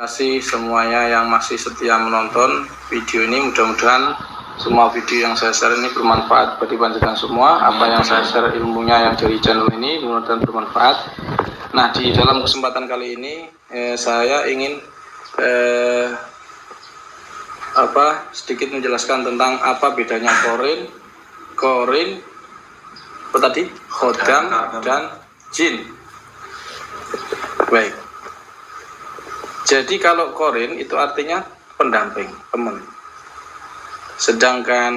kasih semuanya yang masih setia menonton video ini. Mudah-mudahan semua video yang saya share ini bermanfaat bagi panjenengan semua. Apa yang saya share ilmunya yang dari channel ini mudah-mudahan bermanfaat. Nah, di dalam kesempatan kali ini saya ingin sedikit menjelaskan tentang apa bedanya korin, khodam dan jin. Baik. Jadi kalau korin itu artinya pendamping, teman. Sedangkan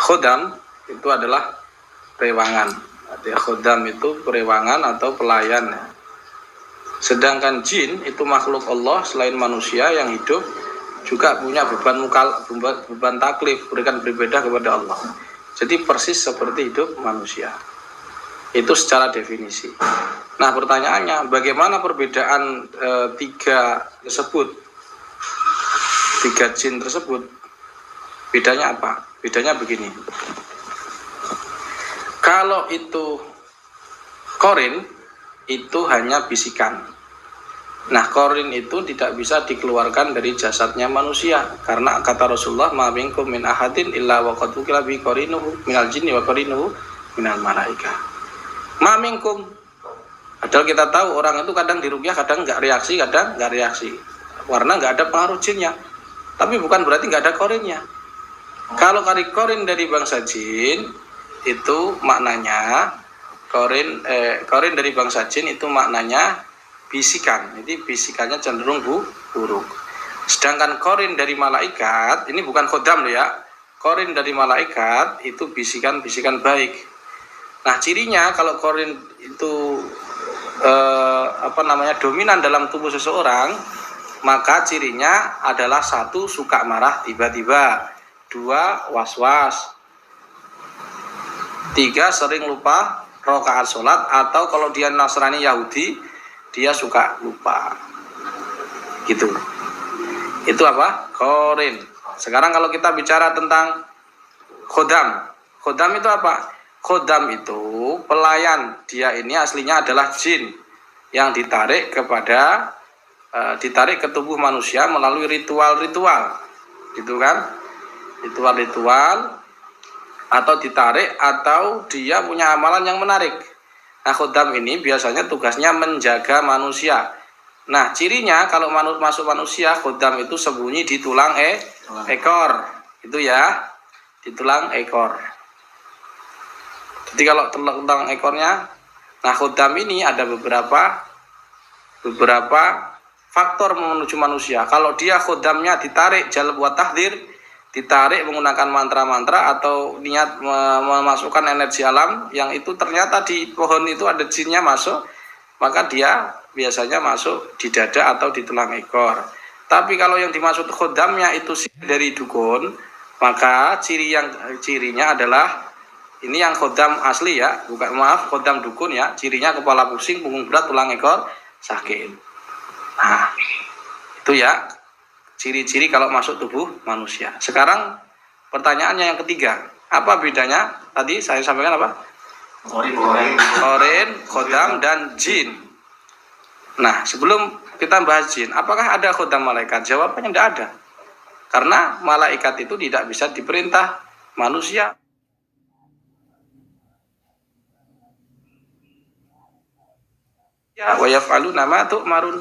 khodam itu adalah perewangan. Artinya khodam itu perewangan atau pelayan. Sedangkan jin itu makhluk Allah selain manusia yang hidup, juga punya beban taklif, berikan beribadah kepada Allah. Jadi persis seperti hidup manusia. Itu secara definisi. Nah, pertanyaannya, bagaimana perbedaan tiga jin tersebut? Bedanya apa? Bedanya begini. Kalau itu korin, itu hanya bisikan. Nah, korin itu tidak bisa dikeluarkan dari jasadnya manusia, karena kata Rasulullah, ma minkum min ahadin illa wa qad wukila bi qarinuhu minal jinni wa qarinuhu minal malaikah. Ma minkum. Padahal kita tahu orang itu kadang diruqyah, kadang nggak reaksi, karena nggak ada pengaruh jinnya. Tapi bukan berarti nggak ada korinnya. Kalau korin dari bangsa jin itu maknanya korin dari bangsa jin itu maknanya bisikan. Jadi bisikannya cenderung buruk. Sedangkan korin dari malaikat ini bukan khodam loh ya. Korin dari malaikat itu bisikan-bisikan baik. Nah, cirinya kalau korin itu dominan dalam tubuh seseorang, maka cirinya adalah 1, suka marah tiba-tiba, 2, was-was, 3, sering lupa rakaat sholat, atau kalau dia Nasrani Yahudi dia suka lupa gitu. Itu apa? Korin. Sekarang kalau kita bicara tentang khodam itu apa? Khodam itu pelayan. Dia ini aslinya adalah jin yang ditarik ke tubuh manusia melalui ritual-ritual, gitu kan? Ritual-ritual atau ditarik, atau dia punya amalan yang menarik. Nah, khodam ini biasanya tugasnya menjaga manusia. Nah, cirinya kalau masuk manusia, khodam itu sembunyi di tulang ekor, itu ya, di tulang ekor. Jadi kalau tulang ekornya, nah khodam ini ada beberapa faktor menuju manusia. Kalau dia khodamnya ditarik jalb wa tahdzir, ditarik menggunakan mantra-mantra atau niat memasukkan energi alam, yang itu ternyata di pohon itu ada jinnya masuk, maka dia biasanya masuk di dada atau di tulang ekor. Tapi kalau yang dimaksud khodamnya itu dari dukun, maka cirinya adalah ini yang khodam asli ya, khodam dukun ya, cirinya kepala pusing, punggung berat, tulang ekor sakit. Nah, itu ya ciri-ciri kalau masuk tubuh manusia. Sekarang pertanyaannya yang ketiga, apa bedanya? Tadi saya sampaikan apa? Korin, khodam, dan jin. Nah, sebelum kita bahas jin, apakah ada khodam malaikat? Jawabannya tidak ada. Karena malaikat itu tidak bisa diperintah manusia. Ya, wa yaf'aluna ma tu'marun.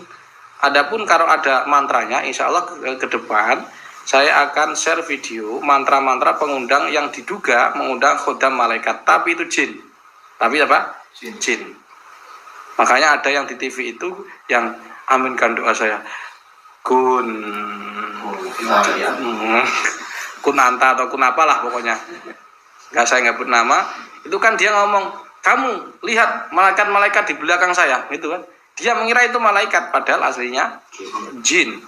Adapun kalau ada mantranya, insya Allah ke depan saya akan share video mantra-mantra pengundang yang diduga mengundang khodam malaikat, tapi itu jin. Tapi apa? Jin. Makanya ada yang di TV itu yang aminkan doa saya. Kunanta atau kunapalah pokoknya. Saya nggak sebut nama. Itu kan dia ngomong, kamu lihat malaikat-malaikat di belakang saya, gitu kan? Dia mengira itu malaikat, padahal aslinya jin.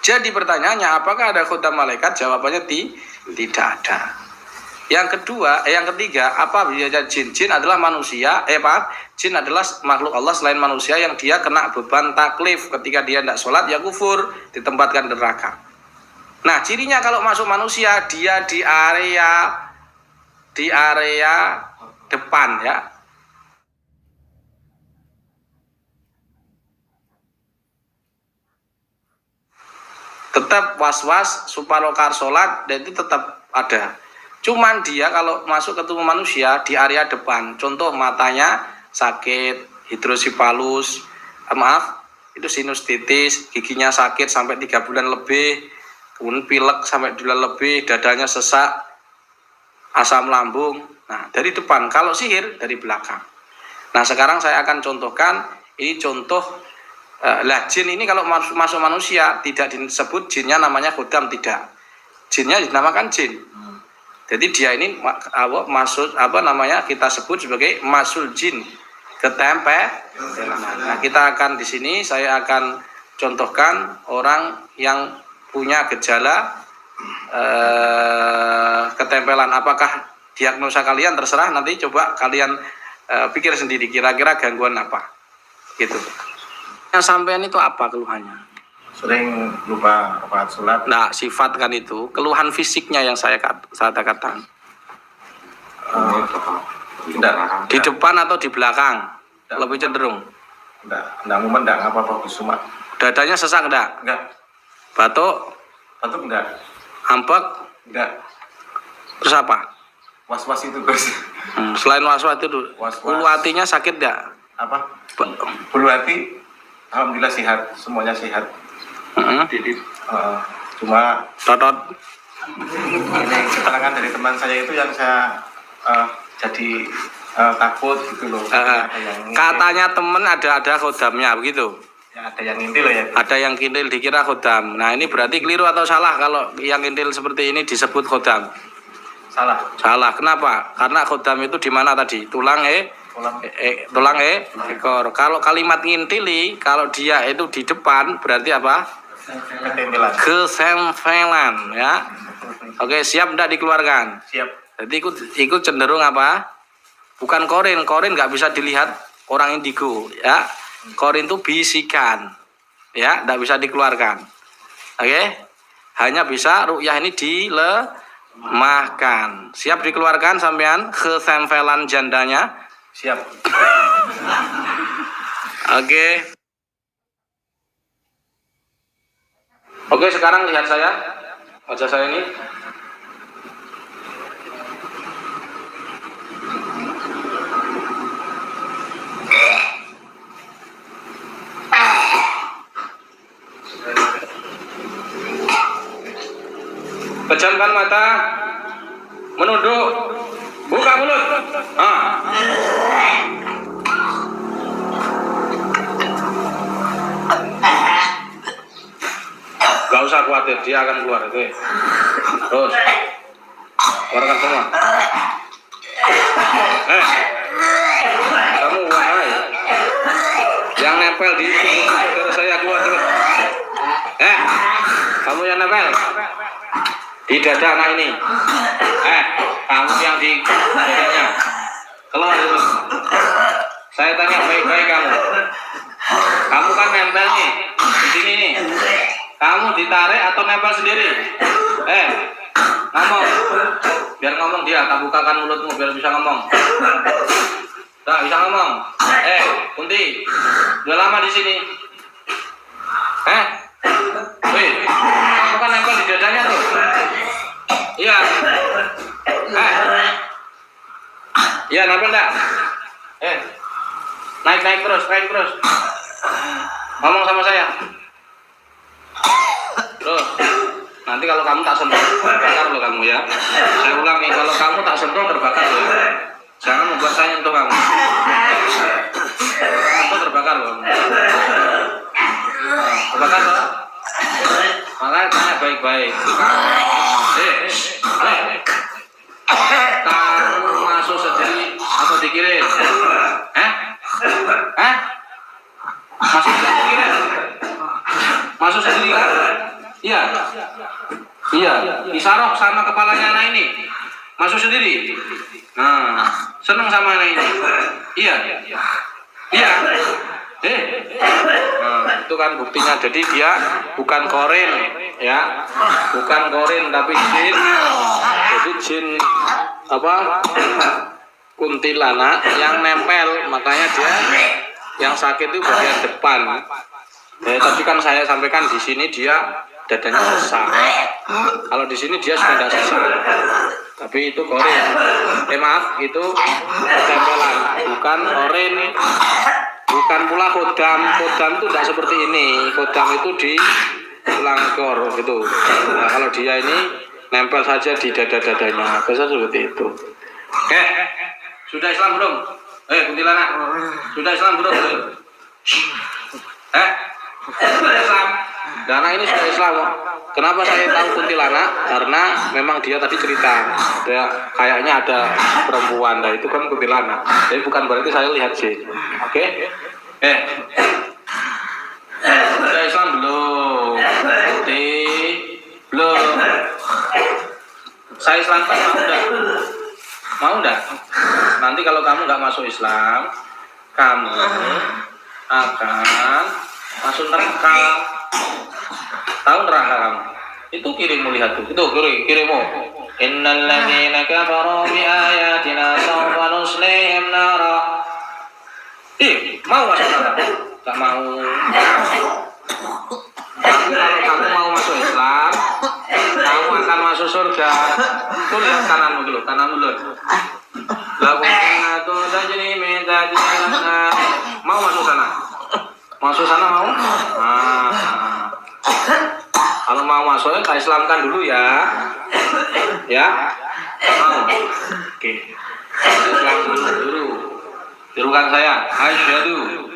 Jadi pertanyaannya, apakah ada khodam malaikat? Jawabannya tidak ada. Yang ketiga, apa bedanya jin? Jin adalah manusia, jin adalah makhluk Allah selain manusia yang dia kena beban taklif. Ketika dia tidak sholat, ya kufur, ditempatkan neraka. Nah, cirinya kalau masuk manusia, dia di area depan ya. tetap was-was supalokar sholat, dan itu tetap ada. Cuman dia kalau masuk ke tubuh manusia di area depan, contoh matanya sakit, hidrosipalus, itu sinusitis, giginya sakit sampai 3 bulan lebih, kemudian pilek sampai 2 bulan lebih, dadanya sesak, asam lambung. Nah, dari depan. Kalau sihir dari belakang. Nah, sekarang saya akan contohkan, ini contoh jin ini kalau masuk manusia tidak disebut jinnya namanya khodam, tidak. Jinnya dinamakan jin. Jadi dia ini kita sebut sebagai masul jin, ketempel. Nah, kita akan di sini saya akan contohkan orang yang punya gejala ketempelan. Apakah diagnosa kalian terserah, nanti coba kalian pikir sendiri kira-kira gangguan apa gitu. Yang sampean itu apa keluhannya? Sering lupa rakaat sholat. Nah, sifat kan itu keluhan fisiknya yang saya katakan. Di depan atau di belakang? Enggak. Lebih cenderung. Enggak mumet, enggak apa-apa cuma. Dadanya sesak enggak? Enggak. Batuk? Batuk enggak. Hampek? Enggak. Terus apa? Was-was itu, Gus. Selain was-was itu, ulu hatinya sakit enggak? Apa? Bulu hati alhamdulillah sehat, semuanya sehat. Cuma totot. Ini keterangan dari teman saya itu yang saya jadi takut gitu loh. Katanya temen ada khodamnya begitu. Ya, ada yang intil ya. Ada yang kintil dikira khodam. Nah, ini berarti keliru atau salah kalau yang kintil seperti ini disebut khodam? Salah. Salah. Kenapa? Karena khodam itu di mana tadi? Tulang ekor. Kalau kalimat ngintili, kalau dia itu di depan berarti apa? Kesempelan, ya. Oke, siap enggak dikeluarkan? Siap. Jadi ikut cenderung apa? Bukan korin nggak bisa dilihat orang indigo, ya. Korin itu bisikan, ya, nggak bisa dikeluarkan. Oke, hanya bisa ru'yah ini dilemahkan. Siap dikeluarkan sampean kesempelan jandanya? Siap. Oke. Oke, sekarang lihat saya, wajah saya ini. Pejamkan mata, menunduk, buka mulut. Gak usah khawatir, dia akan keluar. Oke. Terus keluarkan semua. Kamu wahai yang nempel di saudara saya, keluar terus. Kamu yang nempel di dada anak ini. Kamu yang di dadanya, keluar terus. Saya tanya baik-baik kamu. Kamu kan nempel nih di sini nih. Kamu ditarik atau nempel sendiri? Ngomong. Biar ngomong dia, tak bukakan mulutmu biar bisa ngomong. Tak bisa ngomong. Kunti, udah lama di sini. Wih, kamu kan nempel di dadanya tuh. Iya. Iya, nempel enggak? Naik terus. Ngomong sama saya. Terus, nanti kalau kamu tak sentuh terbakar loh kamu, ya. Saya ulangi, kalau kamu tak sentuh terbakar loh. Jangan membuat saya nyentuh kamu. Sentuh terbakar loh. Terbakar loh. Makanya tanya baik-baik. Kamu masuk sendiri atau dikirim? Masuk sendiri kan? Iya. Disarok sama kepalanya anak ini. Masuk sendiri. Nah, senang sama anak ini. Iya. Nah, itu kan buktinya. Jadi dia bukan korin, ya. Bukan korin tapi jin. Jadi jin kuntilanak yang nempel, makanya dia yang sakit itu bagian depan. Tadi kan saya sampaikan di sini dia dadanya sesak. Kalau di sini dia sudah tidak sesak. Tapi itu korin. Maaf, itu tempelan, bukan korin. Bukan pula kodam. Kodam itu tidak seperti ini. Kodam itu di langkor gitu. Nah, kalau dia ini nempel saja di dada-dadanya. Biasa seperti itu. Oke, sudah Islam belum? Kuntilanak, sudah Islam belum? Sudah Islam. Karena ini sudah Islam. Kenapa saya tahu kuntilanak? Karena memang dia tadi cerita, kayaknya ada perempuan, nah itu kan kuntilanak. Jadi bukan berarti saya lihat sih. Oke? Sudah Islam belum? Belum. Saya Islamkan mau enggak? Mau enggak? Nanti kalau kamu nggak masuk Islam, kamu akan masuk neraka. Tahu neraka kamu? Itu kirimu, lihat tuh. Itu kirimu. Innal ladzina kafaru bi ayatina sawfa nuslihim nara. Mau masuk neraka? Tak mau. Tapi kalau kamu mau masuk Islam, kamu akan masuk surga. Tuh lihat kananmu dulu, kananmu dulu. Mau masuk sana? Masuk sana mau? Kalau mau masuk, kita Islamkan dulu ya. Ya? Mau? Oke. Islam dulu. Tirukan saya. Asyhadu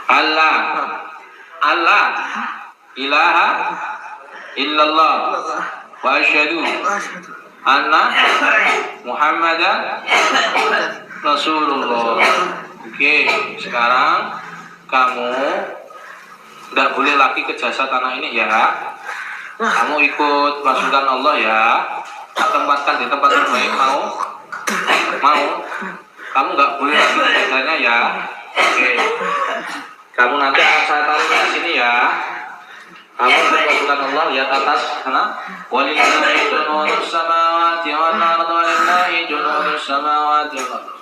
Allah ilaha illallah wa asyhadu anna Muhammadan Rasulullah. Oke, sekarang kamu tidak boleh lagi ke jasad anak ini ya. Kamu ikut pasukan Allah ya. Tempatkan di tempat terbaik, mau? Kamu nggak boleh lagi ke jasadnya ya. Oke. Kamu nanti akan saya taruh di sini ya. Kamu ikut pasukan Allah ya, atas sana. Walillahi junudus samawati wal ardi walillahi junudus samawati wal ardi.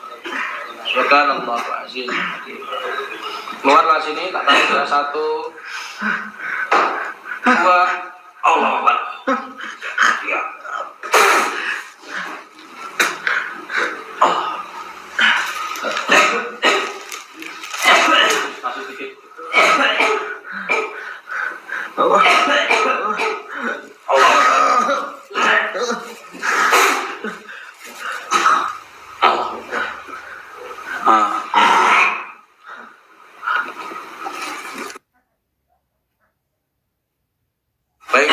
Subhanallah wa azim. Keluarlah sini, tak tahu ya. 1, 2, Allah Akbar. 3. Masuk dikit. Allah. Baik,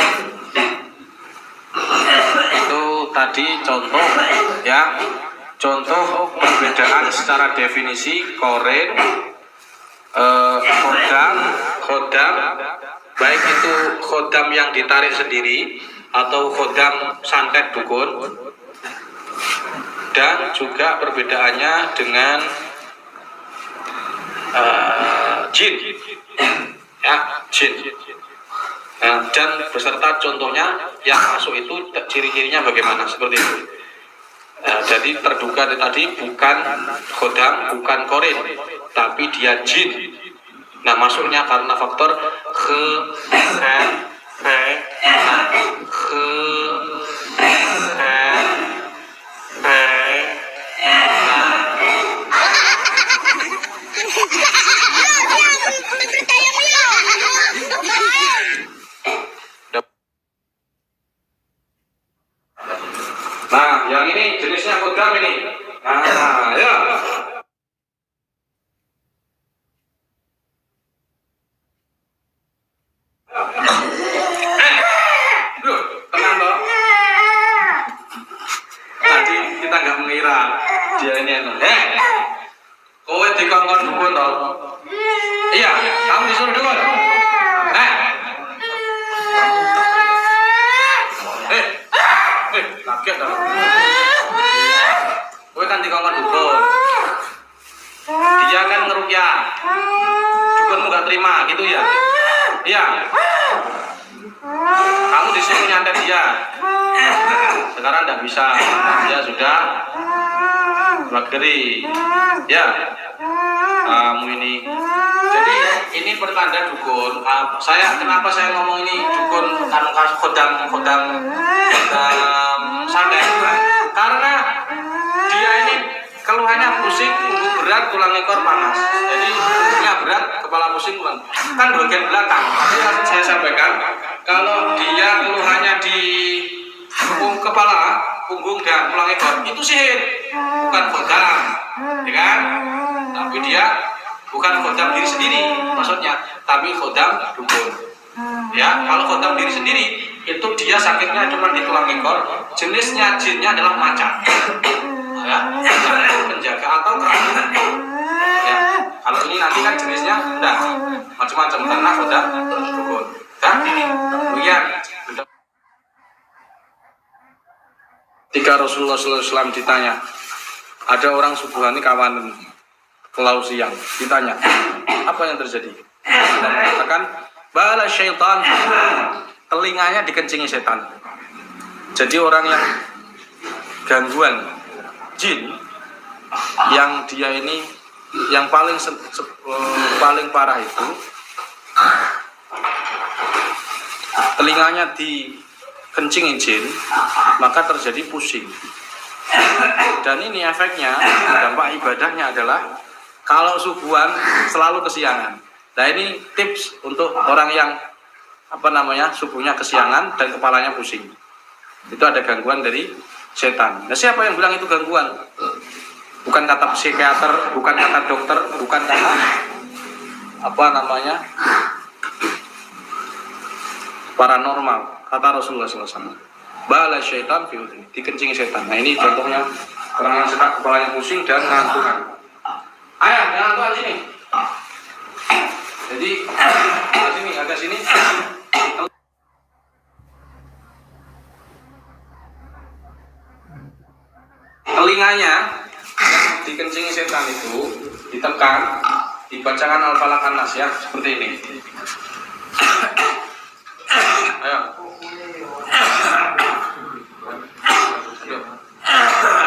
itu tadi contoh ya, contoh perbedaan secara definisi korin, khodam, baik itu khodam yang ditarik sendiri atau khodam santet dukun, dan juga perbedaannya dengan jin, ya, jin. Dan beserta contohnya yang masuk itu ciri-cirinya bagaimana, seperti itu. Jadi terduga tadi bukan khodam, bukan korin, tapi dia jin. Nah, masuknya karena faktor Nah, yang ini jenisnya khodam ini. Nah, ya. Tenang toh. Tadi kita nggak mengira dia ini. Kowe dikongkon dukun toh? Iya, kamu disuruh dukun. Kaget dong. Kowe kan dikongkon dukun. Dia kan ngerukyah. Dukunmu nggak terima gitu ya? Iya. Kamu disuruh nyantet dia. Sekarang tidak bisa. Dia sudah mageri. Ya. Kamu ini Jadi ini pertanda dukun. Kenapa saya ngomong ini dukun kodam santet? Karena dia ini keluhannya pusing, punggung berat, tulang ekor panas. Jadi punggungnya berat, kepala pusing, tulang. Kan bagian belakang. Tapi saya sampaikan, kalau dia keluhannya di kepala, punggung dan tulang ekor, itu sihir, bukan kodam, ya kan? Tapi dia bukan kodam diri sendiri, maksudnya, tapi kodam dukun. Ya, kalau kodam diri sendiri, itu dia sakitnya cuma di tulang ekor, jenisnya jinnya adalah macan. Ya, penjaga atau kerabat. Ya, kalau ini nanti kan jenisnya enggak macam-macam karena kodam dukun. Dan lihat. Ketika Rasulullah SAW ditanya, ada orang subuhani kawanan pulau siang, ditanya, apa yang terjadi? Dan mengatakan, bala syaitan, telinganya dikencingi setan. Jadi orang yang gangguan jin, yang dia ini yang paling parah itu, telinganya dikencingi jin, maka terjadi pusing. Dan ini efeknya, dampak ibadahnya adalah kalau subuhan selalu kesiangan. Nah ini tips untuk orang yang subuhnya kesiangan dan kepalanya pusing. Itu ada gangguan dari setan. Nah siapa yang bilang itu gangguan? Bukan kata psikiater, bukan kata dokter, bukan kata paranormal. Kata Rasulullah SAW, bala syaitan fi udhni, dikencingi setan. Nah ini contohnya orang yang sesak kepalanya pusing dan ngantukan. Ayah, jangan ngantukan sini. Jadi agak sini. Telinganya yang dikencingi setan itu ditekan, dibacakan Al-Falaq An-Nas ya, seperti ini. Ayo.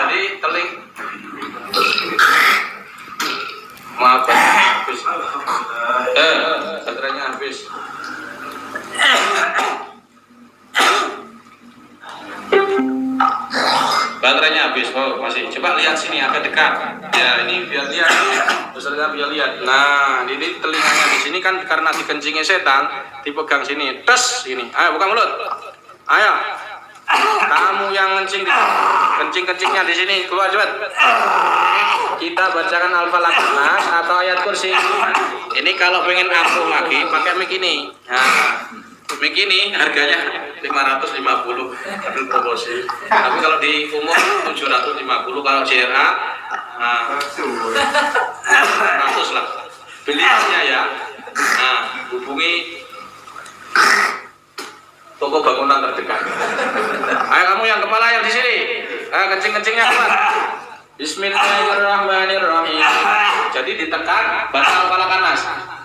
Jadi maaf habis. Baterainya habis. Baterainya habis. Oh, masih. Coba lihat sini agak dekat. Ya, ini biar lihat. Peserta biar lihat. Nah, ini telinganya di sini kan karena dikencingi setan, dipegang sini. Tes ini. Ayo buka mulut. Ayo. Kamu yang kencing-kencingnya di sini keluar cepat. Kita bacakan Al-Falaq An-Nas atau ayat kursi. Ini kalau pengen ampuh lagi pakai mic ini. Nah, mic ini harganya 550 promosi. Tapi kalau di umum 750, kalau JRA 100 lah. Belinya ya. Nah, hubungi toko bangunan terdekat. Ayo kamu yang kepala yang di sini. Kencing-kencingnya keluar. Bismillahirrahmanirrahim. Jadi ditekan baca Al-Falaq An-Nas.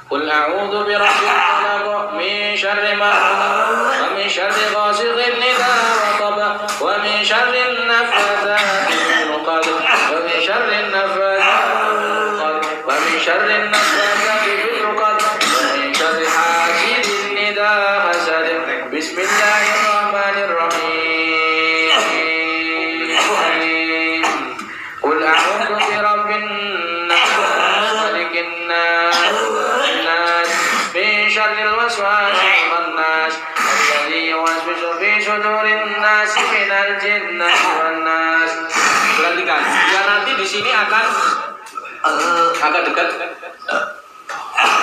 Qul a'udzu birabbil falaq min syarri ma khalaq wa min syarri ghasiqin idza waqab wa min syarri an-naffatsati fil 'uqad wa min syarri an-naffatsati wa min syarri an-naffatsati fil 'uqad wa min syarri hasidin idza hasad. Bismillahirrahmanirrahim. Qul a'udzu birabbin nas, malikin nas, min syarril waswasil khannas, alladzi yuwaswisu fi sudurin nas minal jinnati wan nas. Perhatikan, dia nanti di sini akan agak dekat.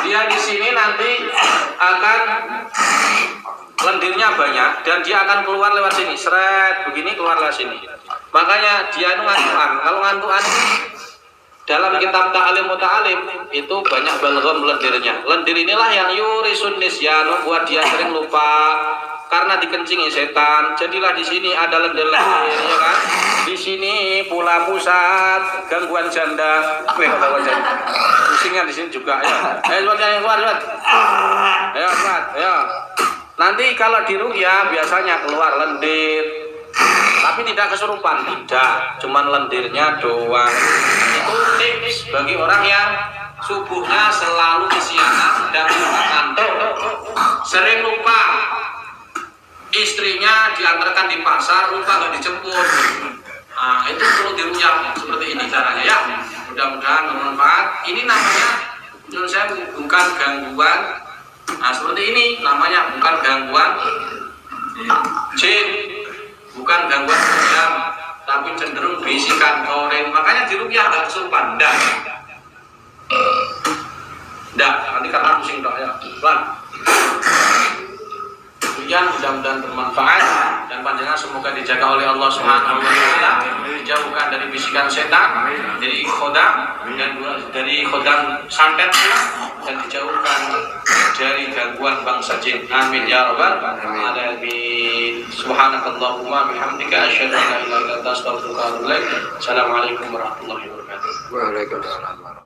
Dia di sini nanti akan lendirnya banyak dan dia akan keluar lewat sini, seret begini keluar lewat sini. Makanya dia itu ngantukan. Kalau ngantukan dalam kitab Ta'alim Muta'alim itu banyak balgham lendirnya. Lendir inilah yang yurisun nisyanu, buat dia sering lupa karena dikencingi setan. Jadilah di sini ada lendir-lendir, ya kan? Di sini pula pusat gangguan janda. Pusingnya di sini juga ya. Ayo yang keluar, cepat. Ayo, cepat. Ayo. Nanti kalau di ruqyah biasanya keluar lendir, tapi tidak kesurupan, tidak, cuman lendirnya doang. Itu tips bagi orang yang subuhnya selalu kesiangan dan ngantuk, sering lupa, istrinya diantarkan di pasar lupa nggak dijemput. Nah, itu perlu dirukyah seperti ini caranya ya. Mudah-mudahan bermanfaat. Ini namanya menurut saya bukan gangguan. Nah, seperti ini namanya bukan gangguan jin, bukan gangguan jam, tapi cenderung bisikan korin. Makanya dirukyah nggak kesurupan, ndak, nanti karena pusing dok ya. Demikian, mudah-mudahan bermanfaat dan panjenengan semoga dijaga oleh Allah Subhanahu wa taala, dijauhkan dari bisikan setan, dari khodam dan dari khodam santet dan dijauhkan dari gangguan bangsa jin. Amin ya rabbal alamin. Subhanakallahumma bihamdika asyhadu an la ilaha illa anta astaghfiruka wa atubu ilaik. Assalamualaikum warahmatullahi wabarakatuh. Waalaikumsalam.